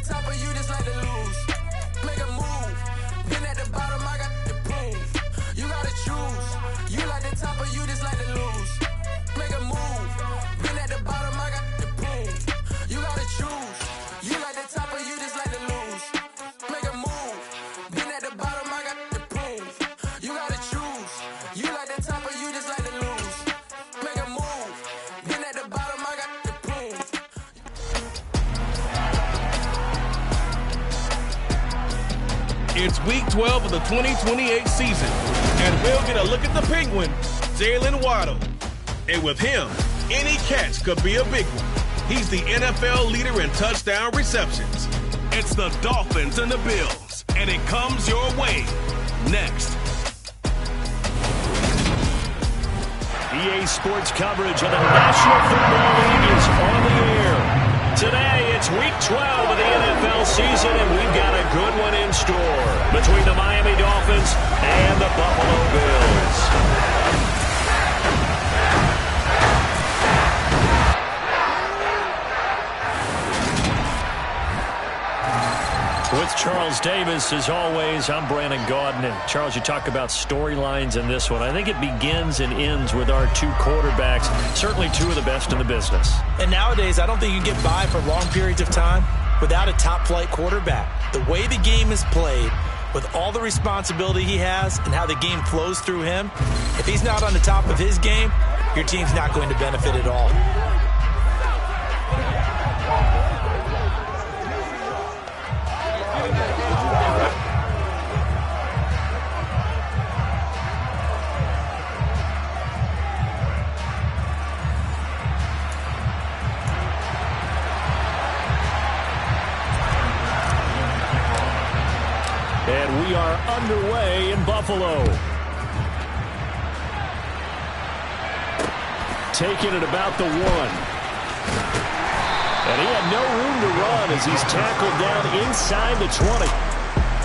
the top or you just like to lose? Make a move. Been at the bottom, I got the prove. You gotta choose. You like the top or you just like to lose? Make a move. Been at the bottom, I got the prove. You gotta choose. You like the top or you just like to lose? Make a move. Been at the bottom, I got the prove. You gotta choose. You like the top or you just like to lose? Make a move. Been at the bottom, I got the prove. It's week 12 of the 2028 season, and we'll get a look at the Penguin, Jalen Waddle. And with him, any catch could be a big one. He's the NFL leader in touchdown receptions. It's the Dolphins and the Bills, and it comes your way next. EA Sports coverage of the National Football League is on the air. Today, it's week 12 of the NFL season, and we've got a good one in store between the Miami Dolphins and the Buffalo Bills. With Charles Davis, as always, I'm Brandon Gaudin. And Charles, you talk about storylines in this one. I think it begins and ends with our two quarterbacks, certainly two of the best in the business. And nowadays, I don't think you get by for long periods of time without a top-flight quarterback. The way the game is played, with all the responsibility he has and how the game flows through him, if he's not on the top of his game, your team's not going to benefit at all. And we are underway in Buffalo. Taking it about the 1. And he had no room to run as he's tackled down inside the 20.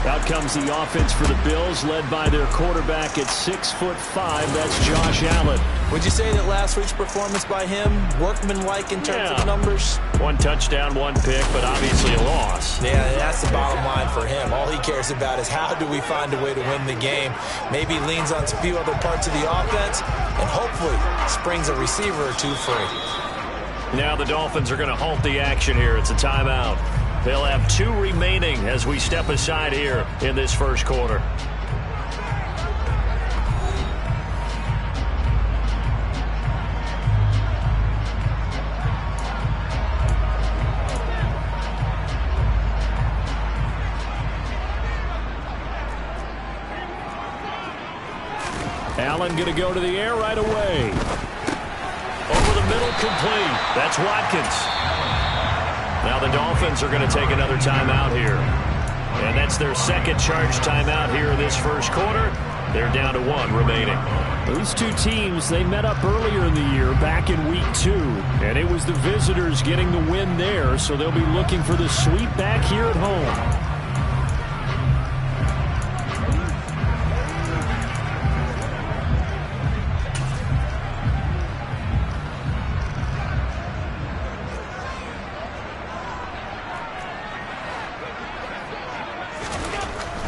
Out comes the offense for the Bills, led by their quarterback at 6'5". That's Josh Allen. Would you say that last week's performance by him, workmanlike in terms of numbers? 1 touchdown, 1 pick, but obviously a loss. Yeah, that's the bottom line for him. All he cares about is how do we find a way to win the game. Maybe leans on a few other parts of the offense, and hopefully springs a receiver or two free. Now the Dolphins are going to halt the action here. It's a timeout. They'll have 2 remaining as we step aside here in this first quarter. Allen going to go to the air right away. Over the middle, complete. That's Watkins. Now the Dolphins are going to take another timeout here. And that's their second charge timeout here in this first quarter. They're down to 1 remaining. These two teams, they met up earlier in the year, back in week 2. And it was the visitors getting the win there, so they'll be looking for the sweep back here at home.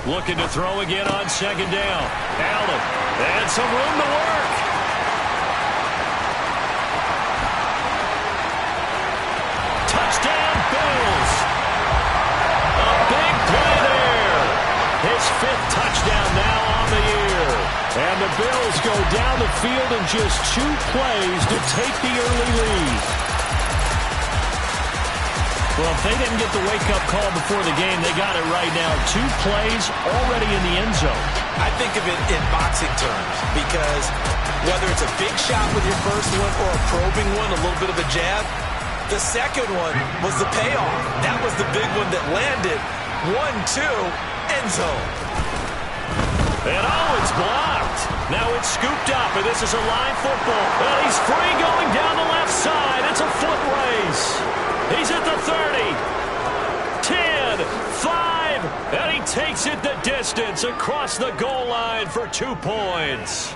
Looking to throw again on second down. Allen, and some room to work. Touchdown, Bills. A big play there. His 5th touchdown now on the year. And the Bills go down the field in just 2 plays to take the early lead. Well, if they didn't get the wake-up call before the game, they got it right now. 2 plays already in the end zone. I think of it in boxing terms because whether it's a big shot with your first one or a probing one, a little bit of a jab, the second one was the payoff. That was the big one that landed. 1-2, end zone. And it's blocked. Now it's scooped up, and this is a live football. And he's free going down the left side. It's a foot race. He's at the 30, 10, 5, and he takes it the distance across the goal line for 2 points.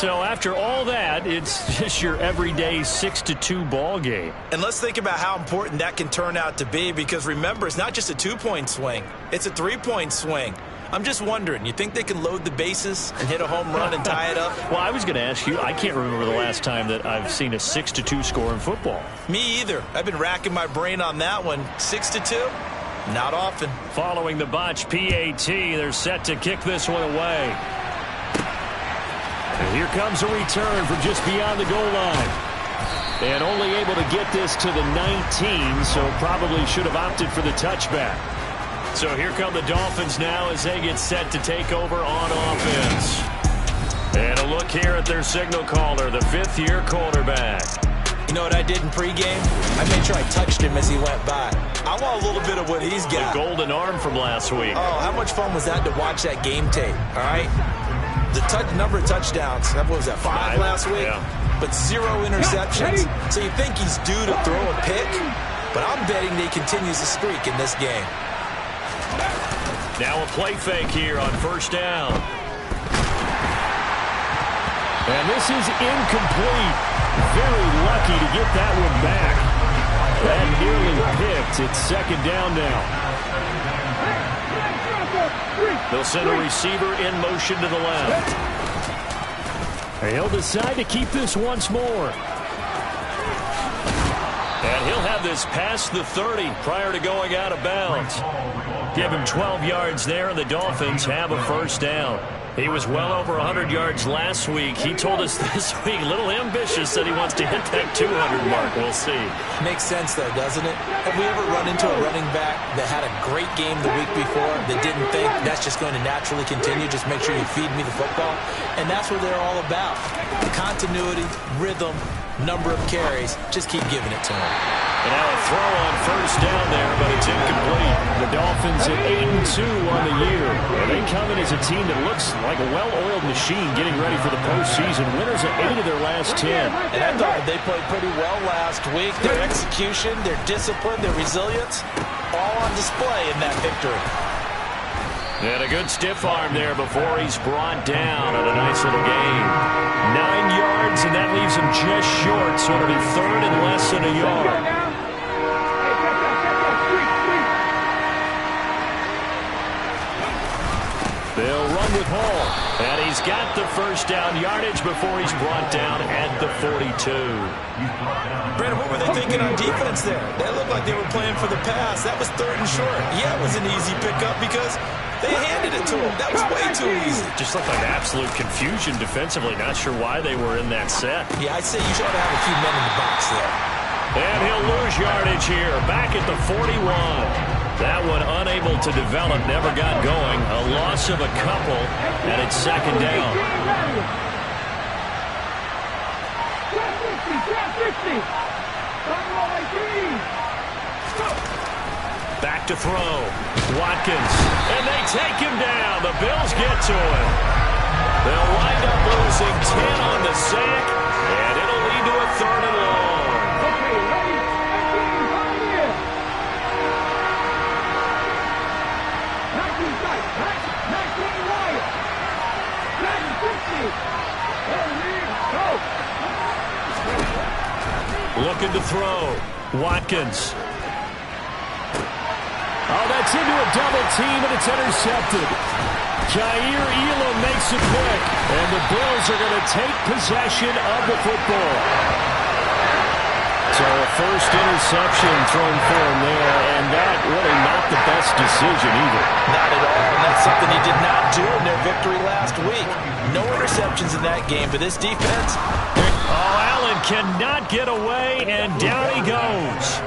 So after all that, it's just your everyday 6-2 ball game. And let's think about how important that can turn out to be, because remember, it's not just a 2-point swing. It's a 3-point swing. I'm just wondering, you think they can load the bases and hit a home run and tie it up? Well, I was going to ask you, I can't remember the last time that I've seen a 6-2 score in football. Me either. I've been racking my brain on that one. 6-2? Not often. Following the botch PAT, they're set to kick this one away. And here comes a return from just beyond the goal line. And only able to get this to the 19, so probably should have opted for the touchback. So here come the Dolphins now as they get set to take over on offense. And a look here at their signal caller, the fifth-year quarterback. You know what I did in pregame? I made sure I touched him as he went by. I want a little bit of what he's got. The golden arm from last week. Oh, how much fun was that to watch that game tape, all right? The number of touchdowns, what was that, 5 last week? Yeah. But 0 interceptions. So you think he's due to throw a pick? But I'm betting that he continues the streak in this game. Now a play fake here on first down. And this is incomplete. Very lucky to get that one back. That nearly picked. It's second down now. They'll send a receiver in motion to the left. And he'll decide to keep this once more. And he'll have this past the 30 prior to going out of bounds. Give him 12 yards there, and the Dolphins have a first down. He was well over 100 yards last week. He told us this week, a little ambitious, that he wants to hit that 200 mark. We'll see. Makes sense, though, doesn't it? Have we ever run into a running back that had a great game the week before that didn't think that's just going to naturally continue? Just make sure you feed me the football. And that's what they're all about. Continuity, rhythm, number of carries. Just keep giving it to him. And now a throw on first down there, but it's incomplete. The Dolphins at 8-2 on the year. And they come in as a team that looks like a well-oiled machine getting ready for the postseason. Winners of 8 of their last 10. And I thought they played pretty well last week. Their execution, their discipline, their resilience, all on display in that victory. And a good stiff arm there before he's brought down on a nice little gain. 9 yards, and that leaves him just short, so it'll be third and less than a yard. They'll run with Hall, and he's got the first down yardage before he's brought down at the 42. Brandon, what were they thinking on defense there? They looked like they were playing for the pass. That was third and short. Yeah, it was an easy pickup because they handed it to him. That was way too easy. Just looked like absolute confusion defensively. Not sure why they were in that set. Yeah, I'd say you should have a few men in the box there. And he'll lose yardage here, back at the 41. That one unable to develop, never got going. A loss of a couple, and it's second down. Back to throw. Watkins. And they take him down. The Bills get to him. They'll wind up losing 10 on the sack, and it'll lead to a third and long. Looking to throw. Watkins. Oh, that's into a double team, and it's intercepted. Jair Elam makes a pick, and the Bills are going to take possession of the football. So a first interception thrown for him there, and that really not the best decision either. Not at all, and that's something he did not do in their victory last week. No interceptions in that game, but this defense... Oh, Allen cannot get away, and down he goes.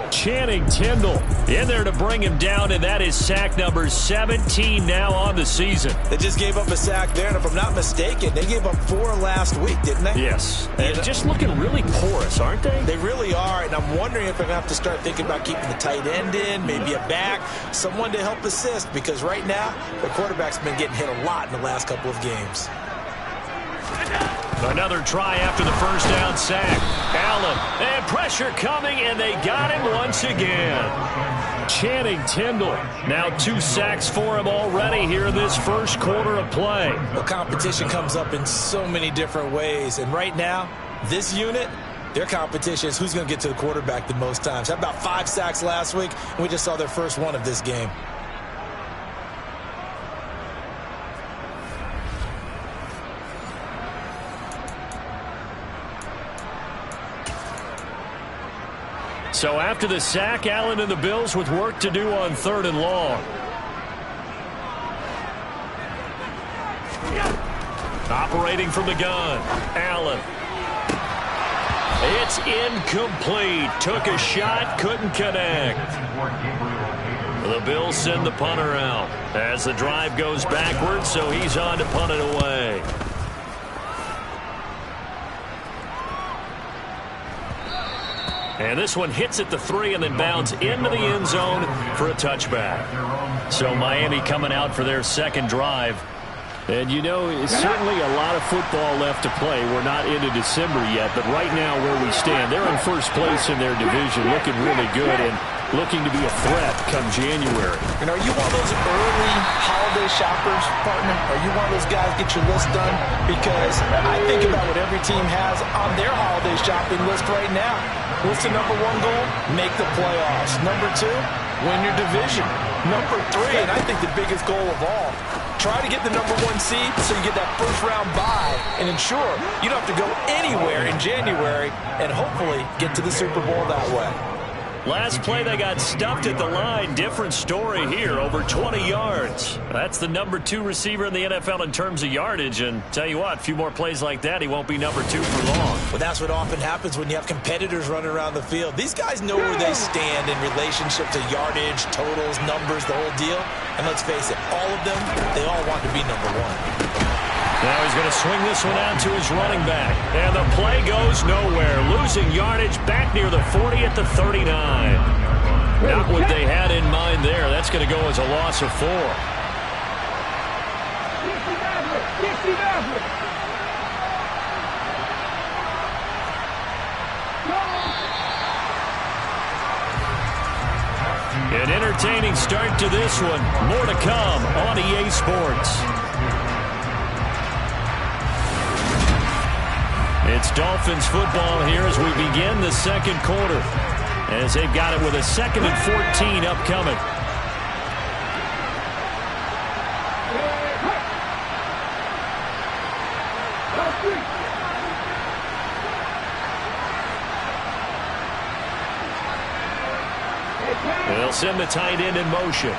Channing Tindall in there to bring him down, and that is sack number 17 now on the season. They just gave up a sack there, and if I'm not mistaken, they gave up 4 last week, didn't they? Yes. And just looking really porous, aren't they? They really are, and I'm wondering if they're going to have to start thinking about keeping the tight end in, maybe a back, someone to help assist, because right now, the quarterback's been getting hit a lot in the last couple of games. Another try after the first down sack. Allen, and Pressure coming, and they got him once again. Channing Tindall, now 2 sacks for him already here in this first quarter of play. Well, competition comes up in so many different ways, and right now, this unit, their competition is who's going to get to the quarterback the most times. Had about 5 sacks last week, and we just saw their first one of this game. So after the sack, Allen and the Bills with work to do on 3rd and long. Operating from the gun, Allen. It's incomplete. Took a shot, couldn't connect. The Bills send the punter out as the drive goes backwards, so he's on to punt it away. And this one hits at the 3 and then bounds into the end zone for a touchback. So Miami coming out for their second drive. And you know, it's certainly a lot of football left to play. We're not into December yet, but right now where we stand, they're in first place in their division, looking really good and looking to be a threat come January. And are you one of those early holiday shoppers, partner? Are you one of those guys get your list done? Because I think about what every team has on their holiday shopping list right now. What's the number 1 goal? Make the playoffs. Number 2, win your division. Number 3, and I think the biggest goal of all, try to get the number 1 seed so you get that first-round bye and ensure you don't have to go anywhere in January and hopefully get to the Super Bowl that way. Last play, they got stuffed at the line. Different story here, over 20 yards. That's the number 2 receiver in the NFL in terms of yardage. And tell you what, a few more plays like that, he won't be number 2 for long. Well, that's what often happens when you have competitors running around the field. These guys know where they stand in relationship to yardage, totals, numbers, the whole deal. And let's face it, all of them, they all want to be number 1. Now he's going to swing this one out to his running back. And the play goes nowhere. Losing yardage back near the 40 at the 39. Not what they had in mind there. That's going to go as a loss of 4. An entertaining start to this one. More to come on EA Sports. It's Dolphins football here as we begin the second quarter, as they've got it with a 2nd and 14 upcoming. They'll send the tight end in motion.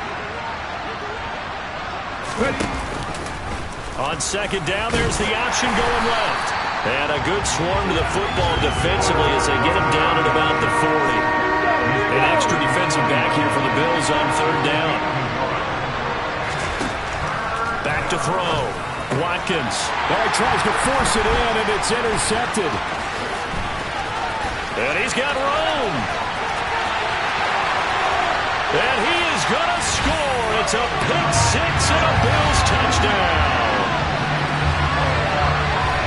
On 2nd down, there's the option going left. And a good swarm to the football defensively as they get him down at about the 40. An extra defensive back here for the Bills on 3rd down. Back to throw. Watkins. Well, he tries to force it in, and it's intercepted. And he's got room. And he is going to score. It's a pick 6 and a Bills touchdown.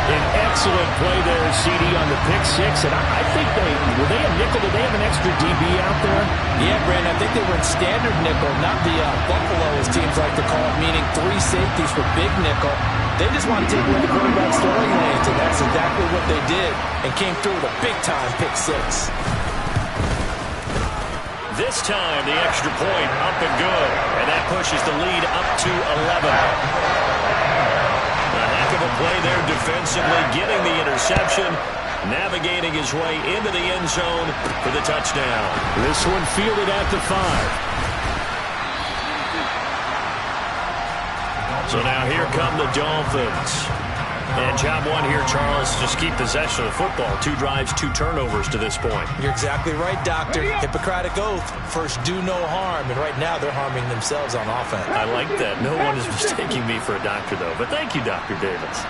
An excellent play there, CD, on the pick 6. And I think were they a nickel? Did they have an extra DB out there? Yeah, Brandon, I think they were in standard nickel, not the Buffalo, as teams like to call it, meaning 3 safeties for big nickel. They just want to take away the quarterback's throwing lanes, and that's exactly what they did, and came through with a big-time pick 6. This time, the extra point up and good, and that pushes the lead up to 11. A play there defensively, getting the interception, navigating his way into the end zone for the touchdown. This one fielded at the 5. So now here come the Dolphins. And job 1 here, Charles, just keep possession of the football. 2 drives, 2 turnovers to this point. You're exactly right, Doctor. Hippocratic oath. First, do no harm. And right now, they're harming themselves on offense. I like that. No one is mistaking me for a doctor, though. But thank you, Dr. Davis.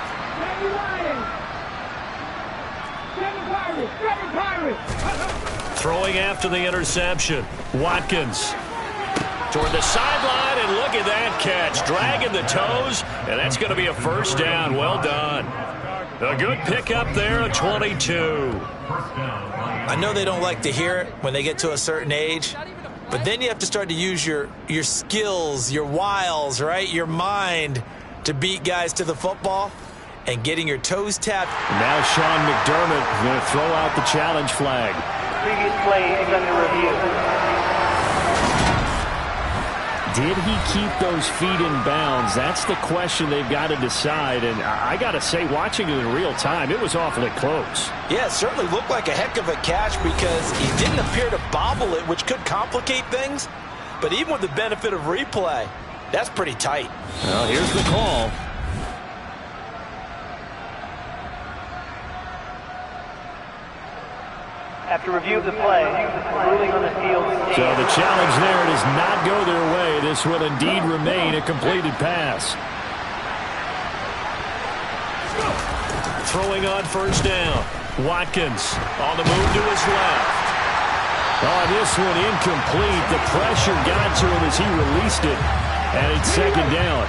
Throwing after the interception. Watkins toward the sideline, and look at that catch. Dragging the toes, and that's going to be a first down. Well done. A good pickup there, a 22. I know they don't like to hear it when they get to a certain age, but then you have to start to use your skills, your wiles, right? Your mind to beat guys to the football, and getting your toes tapped. Now Sean McDermott going to throw out the challenge flag. Previous play is under review. Did he keep those feet in bounds? That's the question they've got to decide. And I got to say, watching it in real time, it was awfully close. Yeah, it certainly looked like a heck of a catch because he didn't appear to bobble it, which could complicate things. But even with the benefit of replay, that's pretty tight. Well, here's the call. After review of the play, ruling on the field. So the challenge there does not go their way. This will indeed remain a completed pass. Throwing on first down. Watkins on the move to his left. Oh, this one incomplete. The pressure got to him as he released it. And it's second down.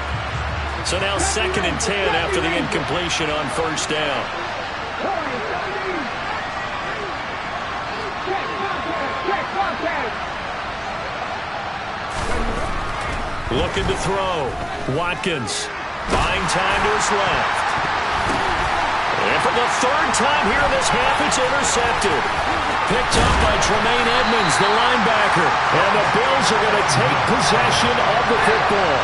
So now 2nd and 10 after the incompletion on first down. Looking to throw. Watkins buying time to his left. And for the 3rd time here in this half, it's intercepted. Picked up by Tremaine Edmonds, the linebacker. And the Bills are going to take possession of the football.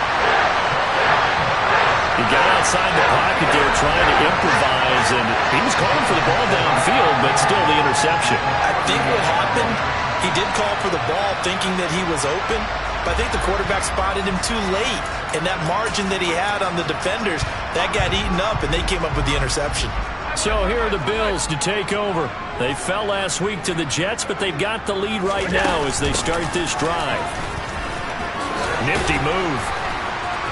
He got outside the pocket there trying to improvise, and he was calling for the ball downfield, but still the interception. I think what happened, he did call for the ball thinking that he was open, but I think the quarterback spotted him too late. And that margin that he had on the defenders, that got eaten up, and they came up with the interception. So here are the Bills to take over. They fell last week to the Jets, but they've got the lead right now as they start this drive. Nifty move.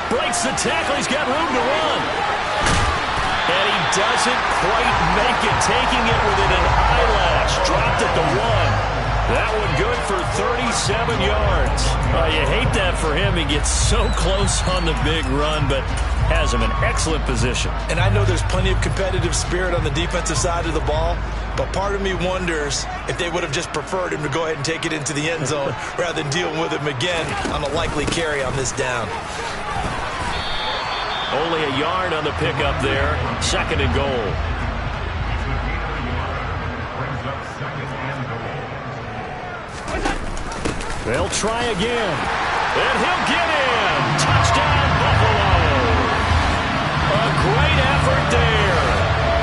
Breaks the tackle. He's got room to run. And he doesn't quite make it, taking it within an eyelash. Dropped at the 1. That one good for 37 yards. You hate that for him. He gets so close on the big run, but has him in excellent position. And I know there's plenty of competitive spirit on the defensive side of the ball, but part of me wonders if they would have just preferred him to go ahead and take it into the end zone rather than dealing with him again on a likely carry on this down. Only a yard on the pickup there. 2nd and goal. They'll try again. And he'll get in. Touchdown, Buffalo. A great effort there.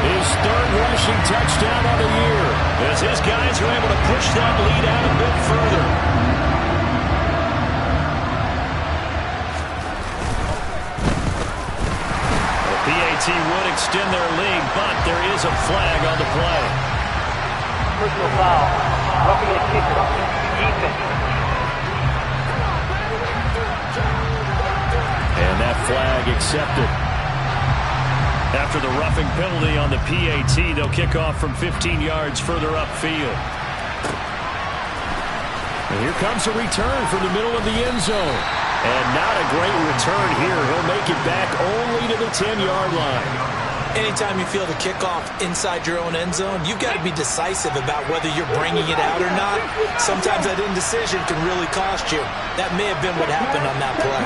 His 3rd rushing touchdown of the year. As his guys are able to push that lead out a bit further. The PAT would extend their lead, but there is a flag on the play. Personal foul. Roughing the kicker. Defense. And that flag accepted. After the roughing penalty on the PAT, they'll kick off from 15 yards further upfield. And here comes a return from the middle of the end zone. And not a great return here. He'll make it back only to the 10-yard line. Anytime you feel the kickoff inside your own end zone, you've got to be decisive about whether you're bringing it out or not. Sometimes that indecision can really cost you. That may have been what happened on that play.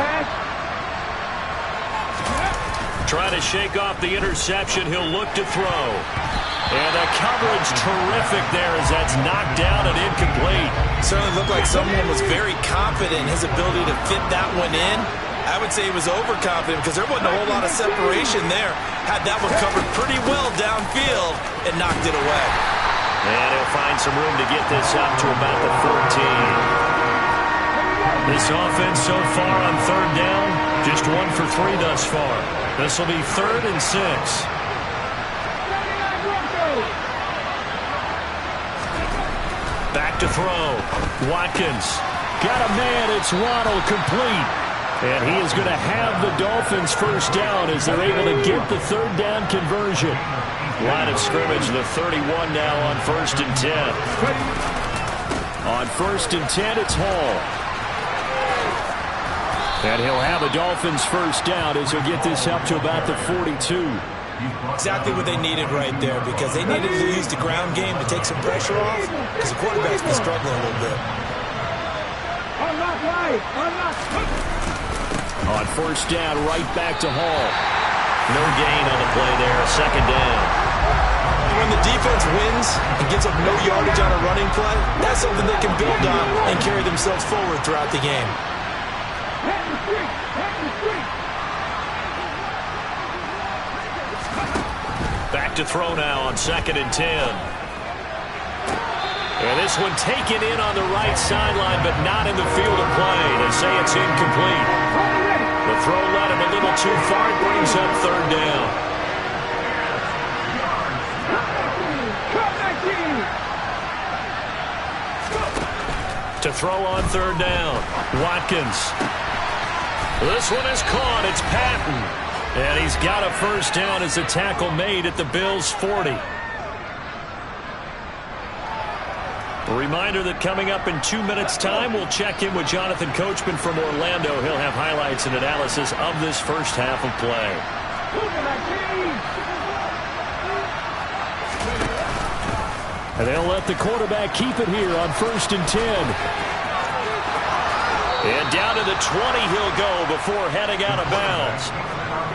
Trying to shake off the interception. He'll look to throw. And the coverage terrific there as that's knocked down and incomplete. Certainly looked like someone was very confident in his ability to fit that one in. I would say he was overconfident because there wasn't a whole lot of separation there. Had that one covered pretty well downfield and knocked it away. And he'll find some room to get this up to about the 14. This offense so far on 3rd down, just 1 for 3 thus far. This will be 3rd and 6. Back to throw. Watkins. Got a man. It's Waddle, complete. And he is going to have the Dolphins first down as they're able to get the 3rd down conversion. Line of scrimmage, the 31 now on 1st and 10. On 1st and 10, it's Hall. And he'll have a Dolphins first down as he'll get this up to about the 42. Exactly what they needed right there, because they needed to use the ground game to take some pressure off, because the quarterback's been struggling a little bit. On first down, right back to Hall. No gain on the play there, second down. When the defense wins and gives up no yardage on a running play, that's something they can build on and carry themselves forward throughout the game. Back to throw now on 2nd and 10. And this one taken in on the right sideline, but not in the field of play. They say it's incomplete. The throw led him a little too far. It brings up 3rd down. To throw on 3rd down, Watkins. This one is caught. It's Patton. And he's got a first down as the tackle made at the Bills' 40. A reminder that coming up in 2 minutes' time, we'll check in with Jonathan Coachman from Orlando. He'll have highlights and analysis of this first half of play. And they'll let the quarterback keep it here on 1st and 10. And down to the 20 he'll go before heading out of bounds.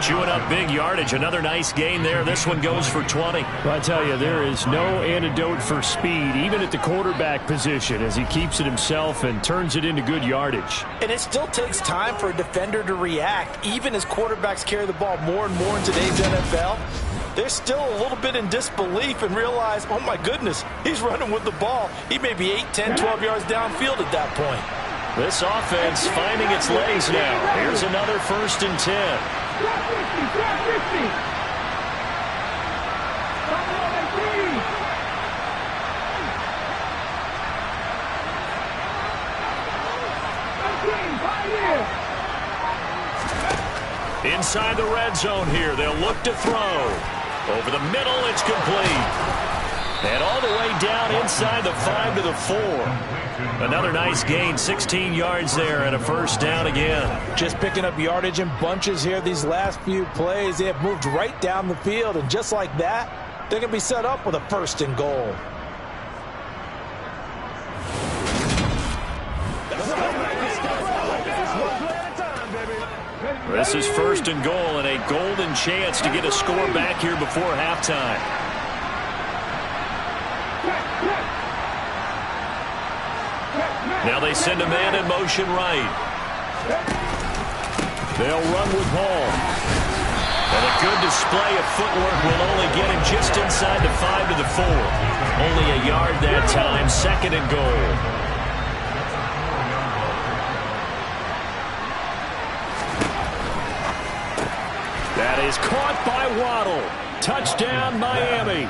Chewing up big yardage. Another nice gain there. This one goes for 20. Well, I tell you, there is no antidote for speed, even at the quarterback position, as he keeps it himself and turns it into good yardage. And it still takes time for a defender to react. Even as quarterbacks carry the ball more and more in today's NFL, they're still a little bit in disbelief and realize, oh my goodness, he's running with the ball. He may be 8, 10, 12 yards downfield at that point. This offense finding its legs now. Here's another 1st and 10. Inside the red zone here, they'll look to throw. Over the middle, it's complete. And all the way down inside the 5 to the 4. Another nice gain, 16 yards there, and a first down again. Just picking up yardage in bunches here these last few plays. They have moved right down the field, and just like that, they're going to be set up with a 1st and goal. This is 1st and goal, and a golden chance to get a score back here before halftime. Now they send a man in motion right. They'll run with Hall. And a good display of footwork will only get him just inside the 5 to the 4. Only a yard that time, 2nd and goal. That is caught by Waddle. Touchdown, Miami.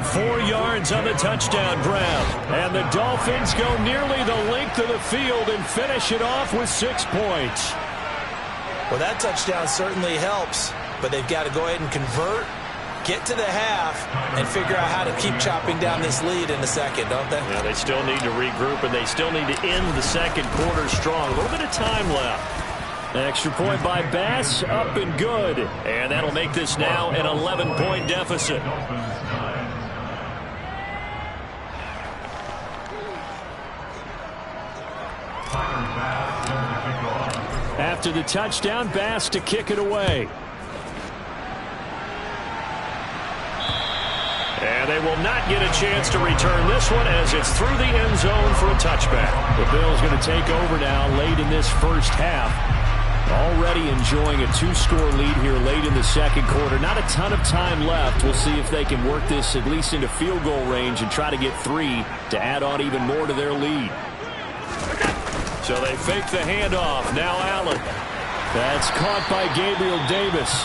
4 yards on the touchdown grab. And the Dolphins go nearly the length of the field and finish it off with 6 points. Well, that touchdown certainly helps, but they've got to go ahead and convert, get to the half, and figure out how to keep chopping down this lead in the second, don't they? Yeah, they still need to regroup, and they still need to end the second quarter strong. A little bit of time left. Extra point by Bass, up and good. And that'll make this now an 11-point deficit. After the touchdown, Bass to kick it away. And they will not get a chance to return this one as it's through the end zone for a touchback. The Bills going to take over now late in this first half. Already enjoying a 2-score lead here late in the second quarter. Not a ton of time left. We'll see if they can work this at least into field goal range and try to get 3 to add on even more to their lead. So they fake the handoff. Now Allen. That's caught by Gabriel Davis.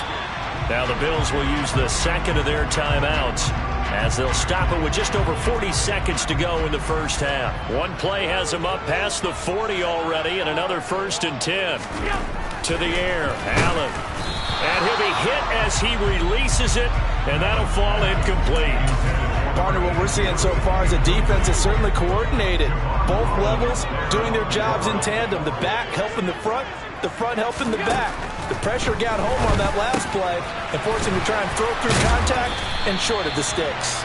Now the Bills will use the second of their timeouts as they'll stop it with just over 40 seconds to go in the first half. One play has them up past the 40 already, and another 1st and 10. To the air, Allen. And he'll be hit as he releases it, and that'll fall incomplete. Partner, what we're seeing so far is the defense is certainly coordinated. Both levels doing their jobs in tandem. The back helping the front helping the back. The pressure got home on that last play and forced him to try and throw through contact and short of the sticks.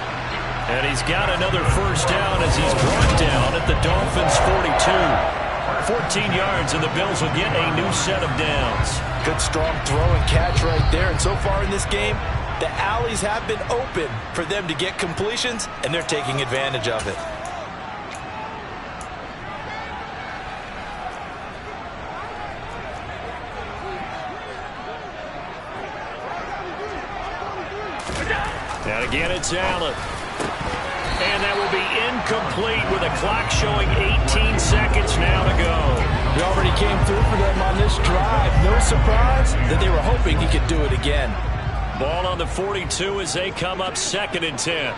And he's got another first down as he's brought down at the Dolphins' 42. 14 yards, and the Bills will get a new set of downs. Good strong throw and catch right there. And so far in this game, the alleys have been open for them to get completions, and they're taking advantage of it. And again, it's Allen. And that will be incomplete with a clock showing 18 seconds now to go. He already came through for them on this drive. No surprise that they were hoping he could do it again. Ball on the 42 as they come up 2nd and 10.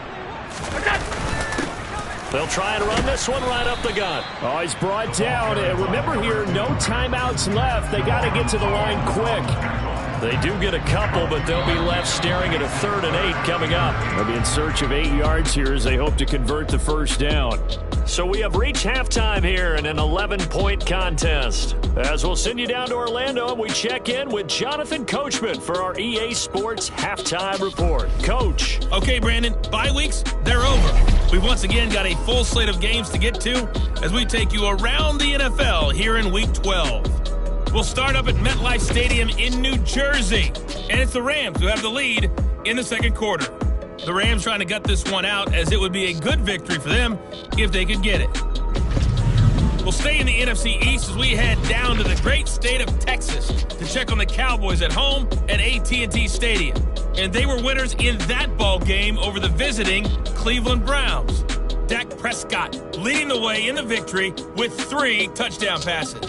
They'll try and run this one right up the gut. Oh, he's brought down. And remember here, no timeouts left. They got to get to the line quick. They do get a couple, but they'll be left staring at a 3rd and 8 coming up. They'll be in search of 8 yards here as they hope to convert the first down. So we have reached halftime here in an 11-point contest. As we'll send you down to Orlando, and we check in with Jonathan Coachman for our EA Sports Halftime Report. Coach. Okay, Brandon, bye weeks, they're over. We've once again got a full slate of games to get to as we take you around the NFL here in Week 12. We'll start up at MetLife Stadium in New Jersey, and it's the Rams who have the lead in the second quarter. The Rams trying to gut this one out as it would be a good victory for them if they could get it. We'll stay in the NFC East as we head down to the great state of Texas to check on the Cowboys at home at AT&T Stadium. And they were winners in that ball game over the visiting Cleveland Browns. Dak Prescott leading the way in the victory with 3 touchdown passes.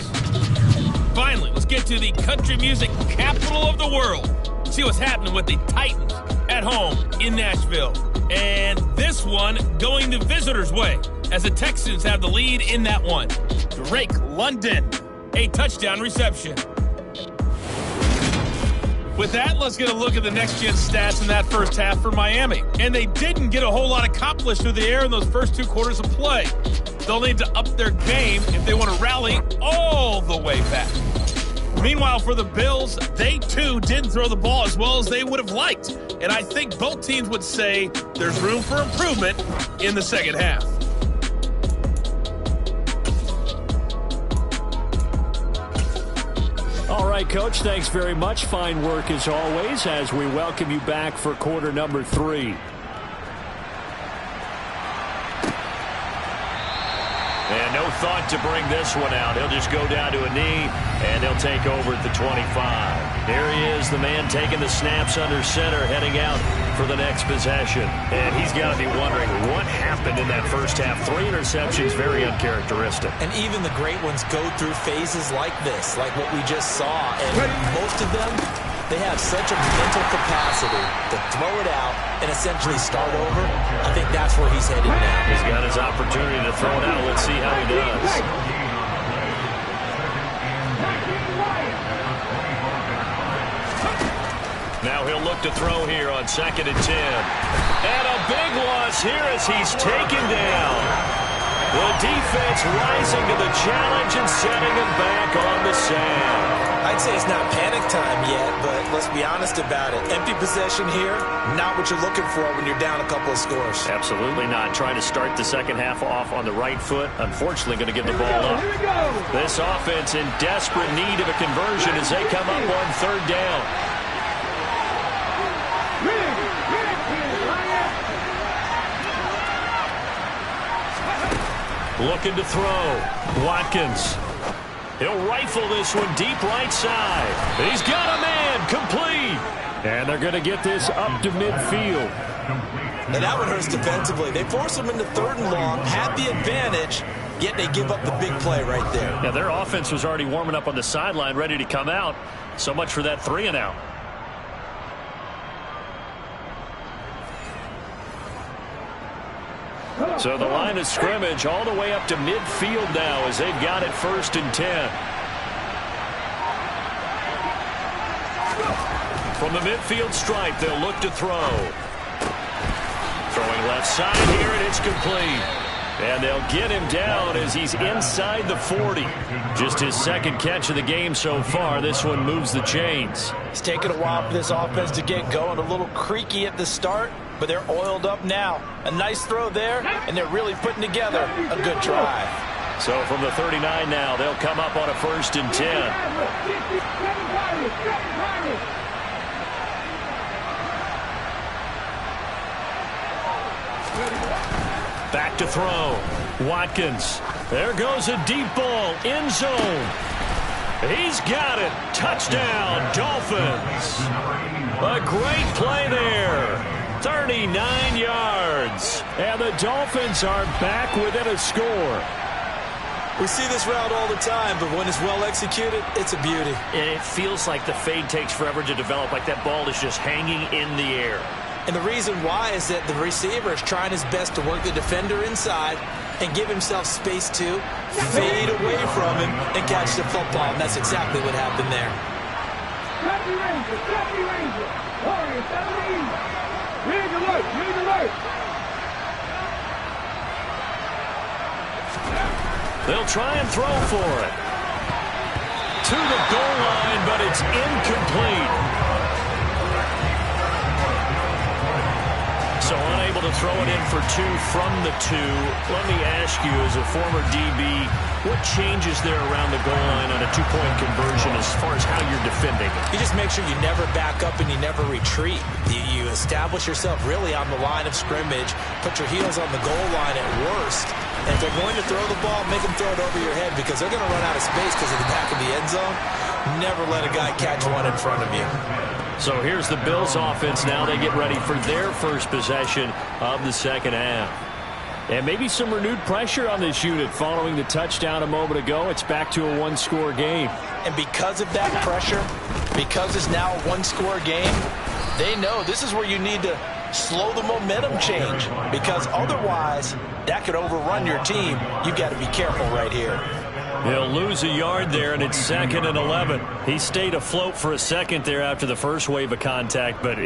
Finally, let's get to the country music capital of the world. See what's happening with the Titans at home in Nashville. And this one going the visitors' way as the Texans have the lead in that one. Drake London, a touchdown reception. With that, let's get a look at the next-gen stats in that first half for Miami. And they didn't get a whole lot accomplished through the air in those first 2 quarters of play. They'll need to up their game if they want to rally all the way back. Meanwhile, for the Bills, they too didn't throw the ball as well as they would have liked. And I think both teams would say there's room for improvement in the second half. All right, Coach, thanks very much. Fine work as always as we welcome you back for quarter number 3. And no thought to bring this one out. He'll just go down to a knee, and he'll take over at the 25. Here he is, the man taking the snaps under center, heading out for the next possession. And he's got to be wondering what happened in that first half. 3 interceptions, very uncharacteristic. And even the great ones go through phases like this, like what we just saw. And most of them, they have such a mental capacity to throw it out and essentially start over. I think that's where he's headed now. He's got his opportunity to throw it out. Let's see how he does. Now he'll look to throw here on 2nd and 10. And a big loss here as he's taken down. The defense rising to the challenge and setting him back on the sand. I'd say it's not panic time yet, but let's be honest about it. Empty possession here, not what you're looking for when you're down a couple of scores. Absolutely not. Trying to start the second half off on the right foot. Unfortunately, going to give the ball up. This offense in desperate need of a conversion as they come up on 3rd down. Looking to throw. Watkins. He'll rifle this one deep right side. He's got a man. Complete. And they're going to get this up to midfield. And that one hurts defensively. They force him into 3rd and long, had the advantage, yet they give up the big play right there. Yeah, their offense was already warming up on the sideline, ready to come out. So much for that 3 and out. So the line of scrimmage all the way up to midfield now as they've got it 1st and 10. From the midfield stripe, they'll look to throw. Throwing left side here, and it's complete. And they'll get him down as he's inside the 40. Just his second catch of the game so far. This one moves the chains. It's taken a while for this offense to get going. A little creaky at the start, but they're oiled up now. A nice throw there, and they're really putting together a good drive. So from the 39 now, they'll come up on a 1st and 10. Back to throw. Watkins. There goes a deep ball. End zone. He's got it. Touchdown, Dolphins. A great play there. 39 yards. And the Dolphins are back within a score. We see this route all the time, but when it's well executed, it's a beauty. It feels like the fade takes forever to develop, like that ball is just hanging in the air. And the reason why is that the receiver is trying his best to work the defender inside and give himself space to fade away from him and catch the football. And that's exactly what happened there. They'll try and throw for it. To the goal line, but it's incomplete. So unable to throw it in for 2 from the 2. Let me ask you, as a former DB, what changes there around the goal line on a 2-point conversion as far as how you're defending? You just make sure you never back up and you never retreat. You establish yourself really on the line of scrimmage, put your heels on the goal line at worst, and if they're going to throw the ball, make them throw it over your head because they're going to run out of space because of the back of the end zone. Never let a guy catch one in front of you. So here's the Bills offense now. They get ready for their first possession of the second half. And maybe some renewed pressure on this unit following the touchdown a moment ago. It's back to a 1-score game. And because of that pressure, because it's now a 1-score game, they know this is where you need to slow the momentum change because otherwise that could overrun your team. You've got to be careful right here. He'll lose a yard there, and it's 2nd and 11. He stayed afloat for a second there after the first wave of contact, but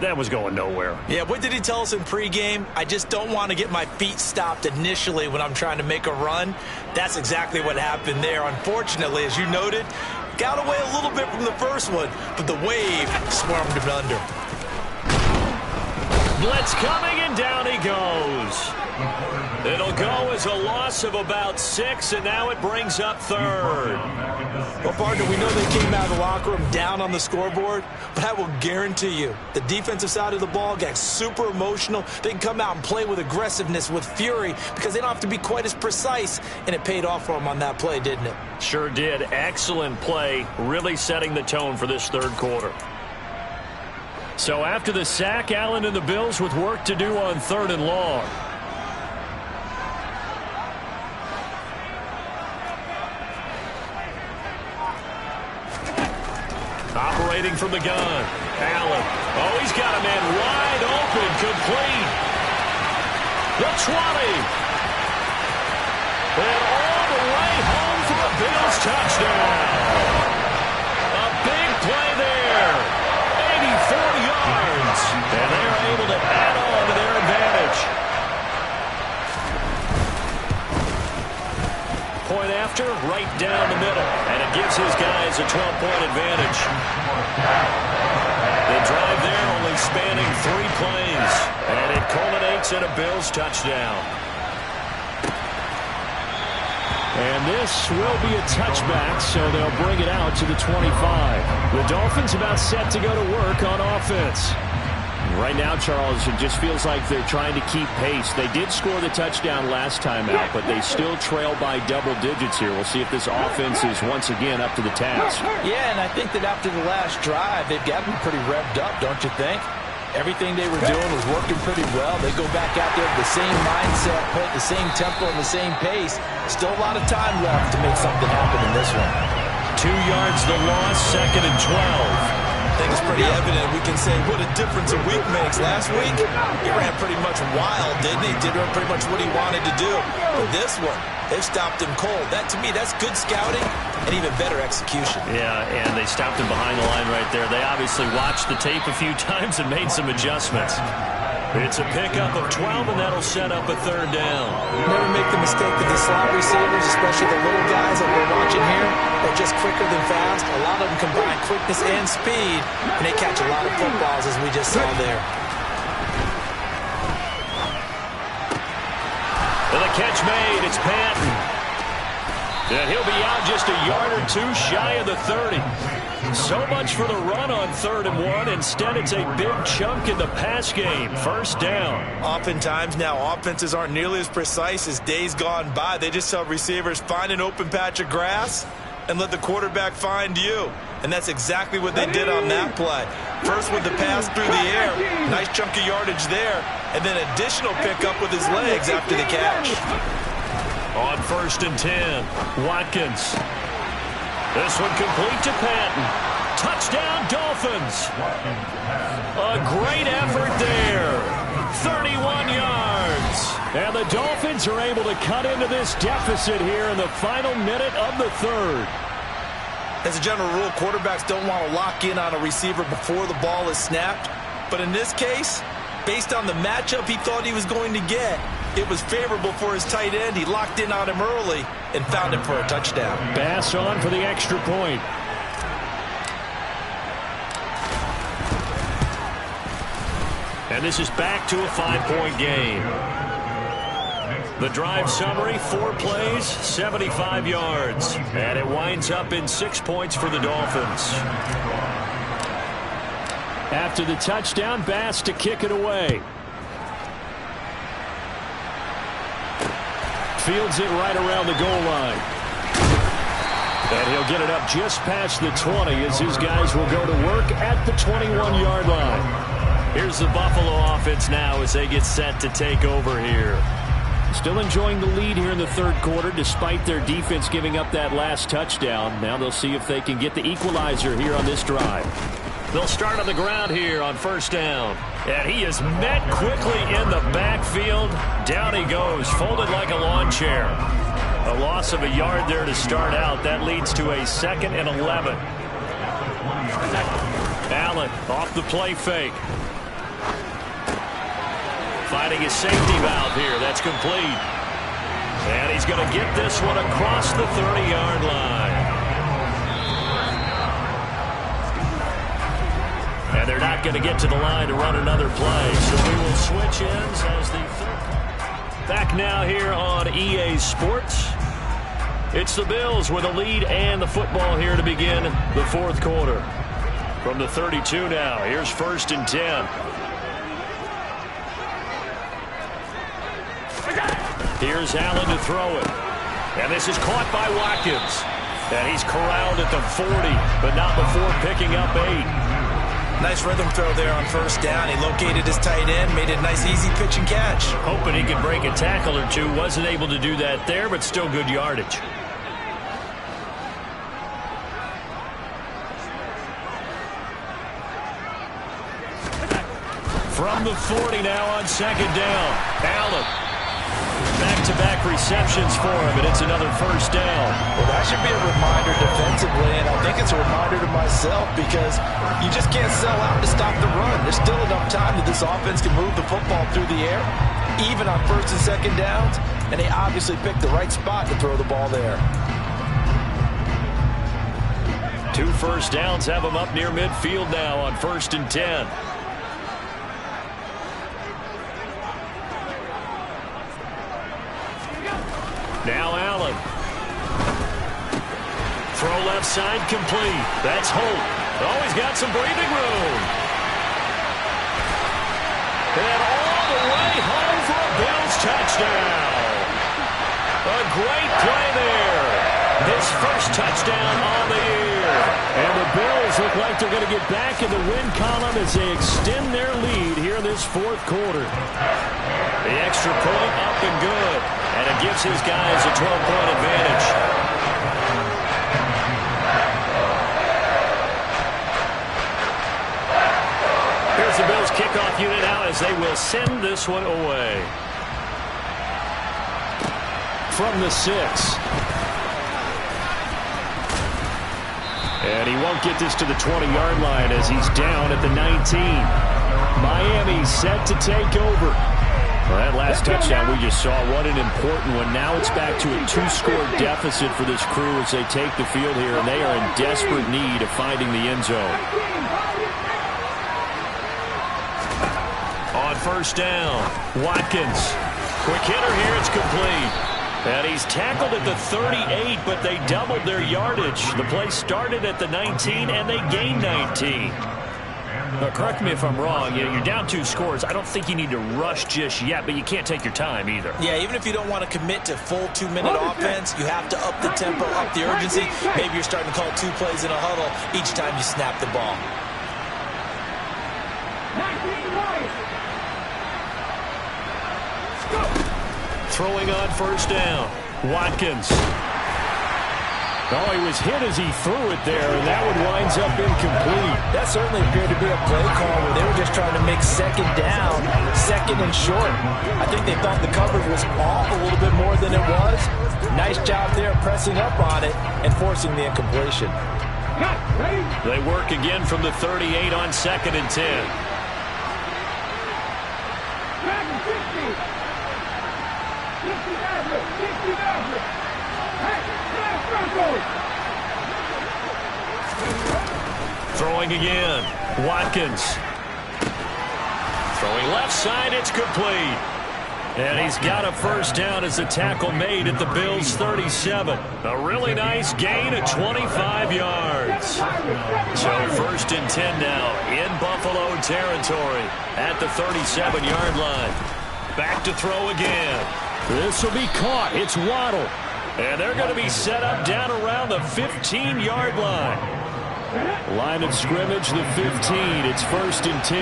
that was going nowhere. Yeah, what did he tell us in pregame? I just don't want to get my feet stopped initially when I'm trying to make a run. That's exactly what happened there. Unfortunately, as you noted, got away a little bit from the first one, but the wave swarmed him under. Blitz coming, and down he goes. It'll go as a loss of about 6, and now it brings up 3rd. Well, partner, we know they came out of the locker room down on the scoreboard, but I will guarantee you the defensive side of the ball got super emotional. They can come out and play with aggressiveness, with fury, because they don't have to be quite as precise, and it paid off for them on that play, didn't it? Sure did. Excellent play, really setting the tone for this 3rd quarter. So after the sack, Allen and the Bills with work to do on 3rd and long. Operating from the gun. Allen. Oh, he's got a man wide open. Complete. The 20. And all the way home for a Bills touchdown. A big play there. 84 yards. And they're able to add on to their advantage. Point after, right down the middle. And it gives his guys a 12-point advantage. The drive there only spanning 3 plays. And it culminates in a Bills touchdown. And this will be a touchback, so they'll bring it out to the 25. The Dolphins about set to go to work on offense. Right now, Charles, it just feels like they're trying to keep pace. They did score the touchdown last time out, but they still trail by double digits here. We'll see if this offense is once again up to the task. Yeah, and I think that after the last drive, they've got to be pretty revved up, don't you think? Everything they were doing was working pretty well. They go back out there with the same mindset, put the same tempo and the same pace. Still a lot of time left to make something happen in this one. 2 yards the loss, 2nd and 12. I think it's pretty evident. We can say what a difference a week makes. Last week, he ran pretty much wild, didn't he? Did pretty much what he wanted to do. But this one, they stopped him cold. That, to me, that's good scouting and even better execution. Yeah, and they stopped him behind the line right there. They obviously watched the tape a few times and made some adjustments. It's a pickup of 12, and that'll set up a third down. Never make the mistake that the slot receivers, especially the little guys that we're watching here, are just quicker than fast. A lot of them combine quickness and speed, and they catch a lot of footballs, as we just saw there. And the catch made. It's Patton. And he'll be out just a yard or two shy of the 30. So much for the run on 3rd and 1. Instead, it's a big chunk in the pass game. First down. Oftentimes now, offenses aren't nearly as precise as days gone by. They just tell receivers, find an open patch of grass and let the quarterback find you. And that's exactly what they did on that play. First with the pass through the air. Nice chunk of yardage there. And then additional pickup with his legs after the catch. On 1st and 10, Watkins. This one complete to Patton. Touchdown, Dolphins. A great effort there. 31 yards. And the Dolphins are able to cut into this deficit here in the final minute of the 3rd. As a general rule, quarterbacks don't want to lock in on a receiver before the ball is snapped. But in this case, based on the matchup he thought he was going to get, it was favorable for his tight end. He locked in on him early and found him for a touchdown. Bass on for the extra point. And this is back to a 5-point game. The drive summary, 4 plays, 75 yards. And it winds up in 6 points for the Dolphins. After the touchdown, Bass to kick it away. Fields it right around the goal line. And he'll get it up just past the 20 as his guys will go to work at the 21-yard line. Here's the Buffalo offense now as they get set to take over here. Still enjoying the lead here in the 3rd quarter despite their defense giving up that last touchdown. Now they'll see if they can get the equalizer here on this drive. They'll start on the ground here on 1st down. And he is met quickly in the backfield. Down he goes, folded like a lawn chair. A loss of a yard there to start out. That leads to a 2nd and 11. Allen off the play fake. Finding his safety valve here. That's complete. And he's going to get this one across the 30-yard line. And they're not going to get to the line to run another play. So we will switch ends as the back now here on EA Sports. It's the Bills with a lead and the football here to begin the 4th quarter. From the 32 now, here's 1st and 10. Here's Allen to throw it. And this is caught by Watkins. And he's corralled at the 40, but not before picking up 8. Nice rhythm throw there on 1st down. He located his tight end, made it a nice easy pitch and catch. Hoping he could break a tackle or two. Wasn't able to do that there, but still good yardage. From the 40 now on 2nd down. Allen. Back-to-back receptions for him, and it's another 1st down. Well, that should be a reminder defensively, and I think it's a reminder to myself because you just can't sell out to stop the run. There's still enough time that this offense can move the football through the air, even on 1st and 2nd downs, and they obviously picked the right spot to throw the ball there. 2 first downs have them up near midfield now on 1st and 10. Now Allen. Throw left side complete. That's Holt. Oh, he's got some breathing room. And all the way home for a Bills touchdown. A great play there. His first touchdown on the year. And the Bills look like they're going to get back in the win column as they extend their lead here in this 4th quarter. The extra point up and good. And it gives his guys a 12-point advantage. Here's the Bills kickoff unit out as they will send this one away. From the 6. And he won't get this to the 20-yard line as he's down at the 19. Miami set to take over. Well, that last touchdown we just saw, what an important one. Now it's back to a 2-score deficit for this crew as they take the field here, and they are in desperate need of finding the end zone. On first down, Watkins. Quick hitter here, it's complete. And he's tackled at the 38, but they doubled their yardage. The play started at the 19, and they gained 19. Now, correct me if I'm wrong. You're down 2 scores. I don't think you need to rush just yet, but you can't take your time either. Yeah, even if you don't want to commit to full 2-minute offense, you have to up the tempo, up the urgency. Maybe you're starting to call 2 plays in a huddle each time you snap the ball. Throwing on first down, Watkins. Oh, he was hit as he threw it there, and that one winds up incomplete. That certainly appeared to be a play call where they were just trying to make second down, second and short. I think they thought the coverage was off a little bit more than it was. Nice job there pressing up on it and forcing the incompletion. They work again from the 38 on 2nd and 10. Throwing again, Watkins. Throwing left side, it's complete. And he's got a first down as the tackle made at the Bills' 37. A really nice gain of 25 yards. So 1st and 10 now in Buffalo territory at the 37-yard line. Back to throw again. This will be caught. It's Waddle. And they're going to be set up down around the 15-yard line. Line of scrimmage, the 15. It's 1st and 10.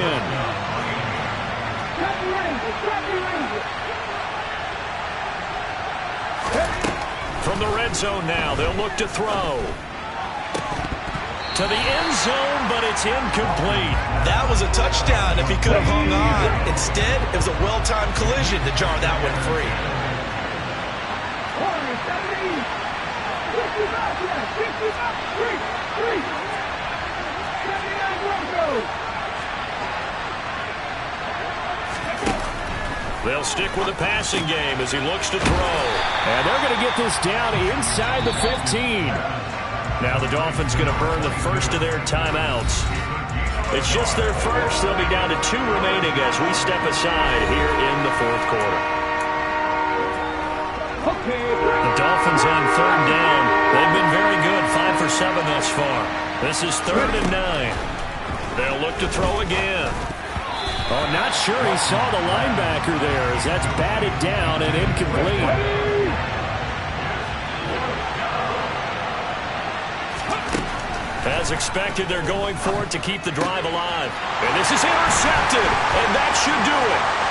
From the red zone now, they'll look to throw. To the end zone, but it's incomplete. That was a touchdown if he could have hung on. Instead, it was a well-timed collision to jar that one free. They'll stick with the passing game as he looks to throw. And they're going to get this down inside the 15. Now the Dolphins going to burn the first of their timeouts. It's just their first. They'll be down to 2 remaining as we step aside here in the 4th quarter. The Dolphins on 3rd down. They've been very good, 5 for 7 thus far. This is 3rd and 9. They'll look to throw again. Oh, not sure he saw the linebacker there as that's batted down and incomplete. As expected, they're going for it to keep the drive alive. And this is intercepted, and that should do it.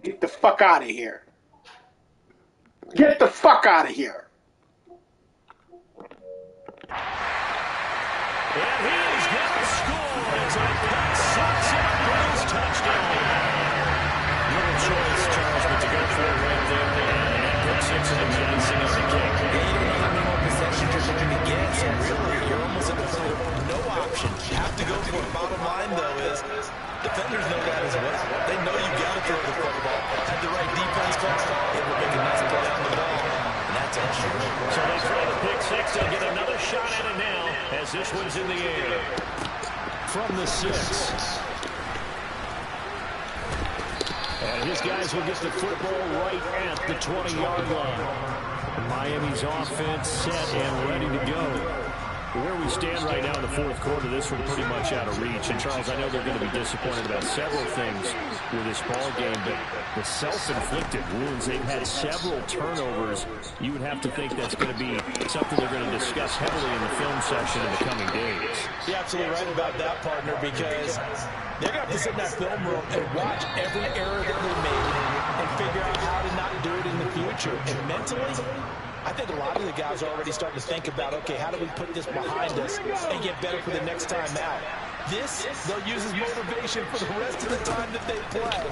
Get the fuck out of here. Get the fuck out of here. And he is going to score as a puck sets up for his touchdown. Little choice, Charles, but to go for it right there. And pick 6 in the Johnson as a kick. Yeah, you don't know how many more possessions you're looking to get, so really, you're almost at the point of no option. You have to go for it. Bottom line, though, is defenders know that as well. They know you've got to throw the football. Had the right defense coach, it will make a nice play on the ball. And that's all she wrote. So they throw the pick 6. They'll get another shot at it now as this one's in the air. From the 6. And his guys will get the football right at the 20-yard line. Miami's offense set and ready to go. Where we stand right now in the fourth quarter, this one pretty much out of reach. And, Charles, I know they're going to be disappointed about several things with this ball game, but the self-inflicted wounds, they've had several turnovers. You would have to think that's going to be something they're going to discuss heavily in the film session in the coming days. You're absolutely right about that, partner, because they're going to have to sit in that film room and watch every error that they made and figure out how to not do it in the future. And mentally, I think a lot of the guys are already starting to think about, okay, how do we put this behind us and get better for the next time out? This, they'll use as motivation for the rest of the time that they play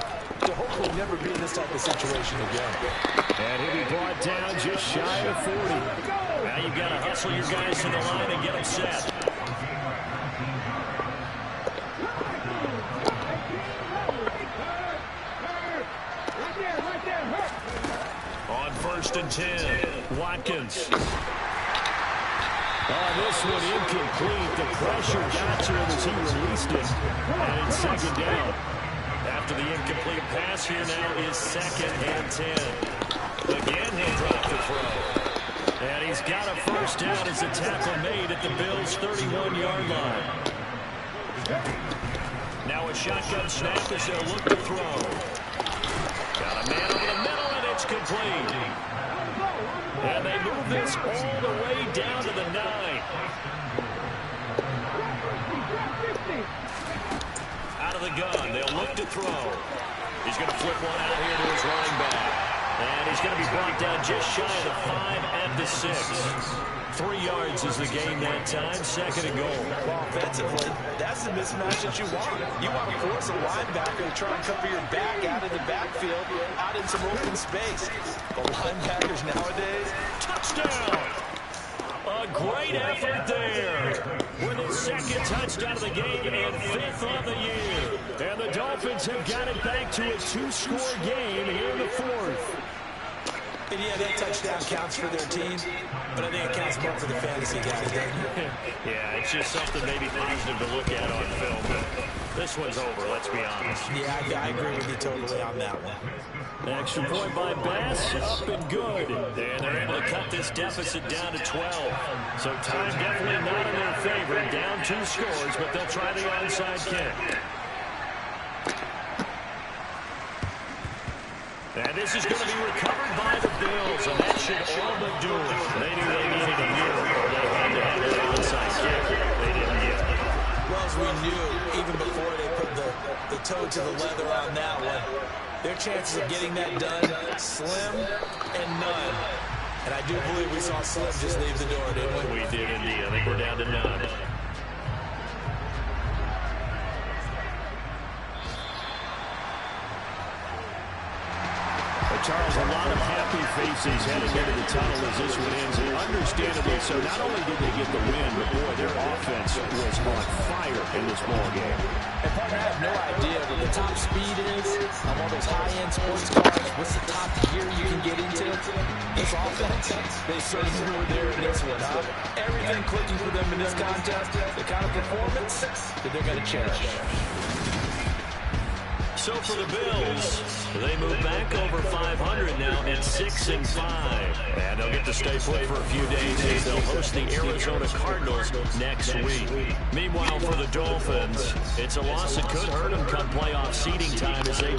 to hopefully never be in this type of situation again. And he'll be brought down just shy of 40. Now you've got to hustle your guys to the line and get them set. On 1st and 10, Watkins. Oh, this one incomplete. The pressure got to him as he released it. And it's 2nd down. After the incomplete pass, here now is 2nd and 10. Again, he'll drop the throw. And he's got a 1st down as the tackle made at the Bills' 31-yard line. Now a shotgun snap as they'll look to throw. Got a man over the middle, and it's complete. And they move this all the way down to the 9. Out of the gun, they'll look to throw. He's going to flip one out here to his running back. And he's going to be brought down just shy of the 5 at the 6. 3 yards is the gain that time, 2nd and goal. Well, offensively, that's the mismatch that you want. You want to force a linebacker to try and cover your back out of the backfield, out in some open space. The linebackers nowadays, touchdown! A great effort there with his 2nd touchdown of the game and 5th on the year. And the Dolphins have got it back to a 2-score game here in the 4th. And yeah, that touchdown counts for their team, but I think it counts more for the fantasy guys, doesn't it? Yeah, it's just something maybe positive to look at on film, but this one's over, let's be honest. Yeah, I agree with you totally on that one. Extra point by Bass, up and good. And they're able to cut this deficit down to 12. So time definitely not in their favor. Down 2 scores, but they'll try the onside kick. And this is going to be recovered by the Bills, and that should all but do it. They knew they needed a miracle. They had to have that onside kick. They didn't get it. Well, as we knew, even before they put the toe to the leather on that one, their chances of getting that done, slim and none. And I do believe we saw Slim just leave the door, didn't we? We did indeed. I think we're down to none. Charles, a lot of happy faces heading into the tunnel as this one ends, and understandably so. Not only did they get the win, but boy, their offense was on fire in this ball game. And partner, I have no idea what the top speed is on all those high-end sports cars. What's the top gear you can get into? This offense, they certainly were there in this one, huh? Everything clicking for them in this contest, the kind of performance that they're going to cherish. So for the Bills, they move back over 500 now at 6-5. And they'll get to stay put for a few days as they'll host the Arizona Cardinals next week. Meanwhile, for the Dolphins, it's a loss that could hurt them come playoff seeding time as they